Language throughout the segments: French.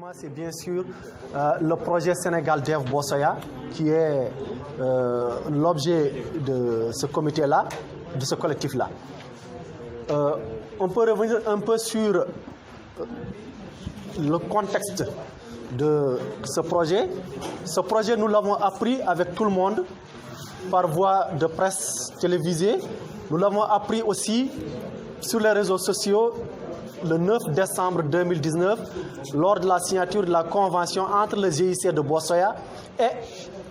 Effectivement, c'est bien sûr le projet Sénégal Dev Bossoya qui est l'objet de ce comité-là, de ce collectif-là. On peut revenir un peu sur le contexte de ce projet. Ce projet, nous l'avons appris avec tout le monde par voie de presse télévisée. Nous l'avons appris aussi sur les réseaux sociaux le 9 décembre 2019 lors de la signature de la convention entre le GIC de Bossoya et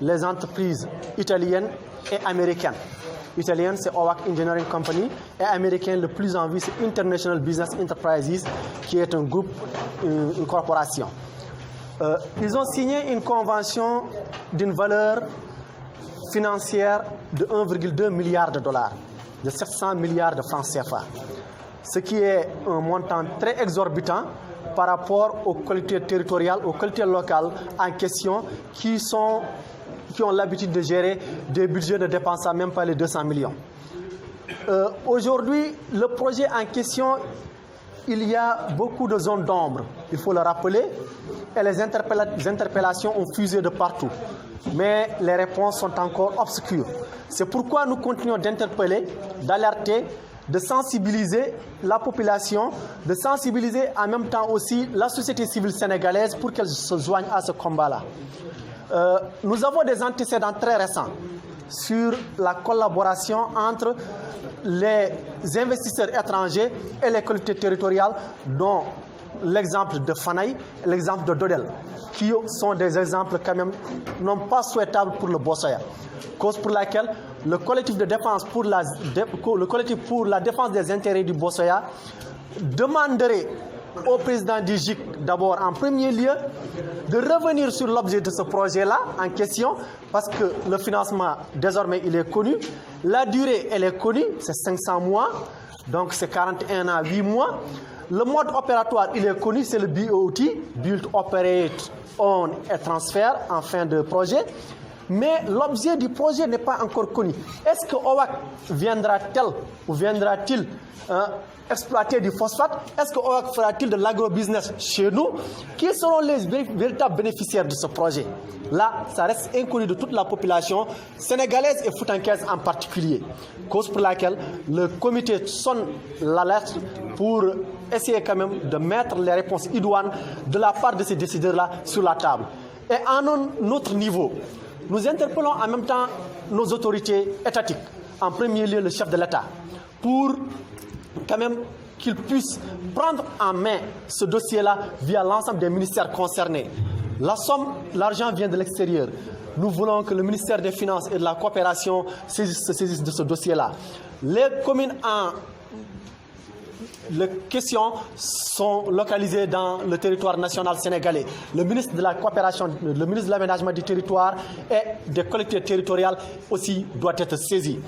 les entreprises italiennes et américaines. Italienne, c'est OWAC Engineering Company, et américain, le plus en vue, c'est International Business Enterprises, qui est un groupe, une corporation. Ils ont signé une convention d'une valeur financière de 1,2 milliard de dollars, de 700 milliards de francs CFA. Ce qui est un montant très exorbitant par rapport aux collectivités territoriales, aux collectivités locales en question qui ont l'habitude de gérer des budgets ne dépensant même pas les 200 millions. Aujourd'hui, le projet en question, il y a beaucoup de zones d'ombre, il faut le rappeler, et les interpellations ont fusé de partout. Mais les réponses sont encore obscures. C'est pourquoi nous continuons d'interpeller, d'alerter, de sensibiliser la population, de sensibiliser en même temps aussi la société civile sénégalaise pour qu'elle se joigne à ce combat-là. Nous avons des antécédents très récents sur la collaboration entre les investisseurs étrangers et les collectivités territoriales, dont l'exemple de Fanaï et l'exemple de Dodel, qui sont des exemples quand même non pas souhaitables pour le Bossoya. Cause pour laquelle le collectif de défense pour la défense des intérêts du Bossoya demanderait au président du GIC, d'abord en premier lieu, de revenir sur l'objet de ce projet-là en question, parce que le financement, désormais, il est connu. La durée, elle est connue, c'est 500 mois, donc c'est 41 ans, 8 mois. Le mode opératoire, il est connu, c'est le BOT, Build, Operate, Own et Transfer, en fin de projet. Mais l'objet du projet n'est pas encore connu. Est-ce que OWAC viendra-t-elle ou viendra-t-il exploiter du phosphate? Est-ce que OWAC fera-t-il de l'agrobusiness chez nous? Qui seront les véritables bénéficiaires de ce projet? Là, ça reste inconnu de toute la population sénégalaise et foutankaise en particulier. Cause pour laquelle le comité sonne l'alerte pour essayer quand même de mettre les réponses idoines de la part de ces décideurs-là sur la table. Et à un autre niveau, nous interpellons en même temps nos autorités étatiques, en premier lieu le chef de l'État, pour quand même qu'il puisse prendre en main ce dossier-là via l'ensemble des ministères concernés. La somme, l'argent vient de l'extérieur. Nous voulons que le ministère des Finances et de la Coopération se saisisse de ce dossier-là. Les communes les questions sont localisées dans le territoire national sénégalais. Le ministre de la Coopération, le ministre de l'Aménagement du territoire et des collectivités territoriales aussi doit être saisi.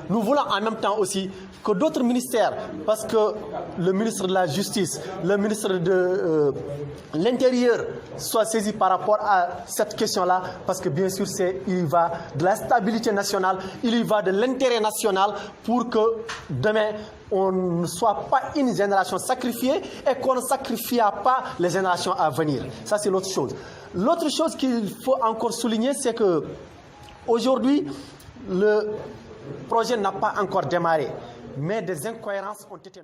Nous voulons en même temps aussi que d'autres ministères, parce que le ministre de la Justice, le ministre de l'Intérieur soient saisis par rapport à cette question-là, parce que bien sûr, il y va de la stabilité nationale, il y va de l'intérêt national pour que demain, on ne soit pas une génération sacrifiée et qu'on ne sacrifie pas les générations à venir. Ça, c'est l'autre chose. L'autre chose qu'il faut encore souligner, c'est que aujourd'hui, le projet n'a pas encore démarré, mais des incohérences ont été...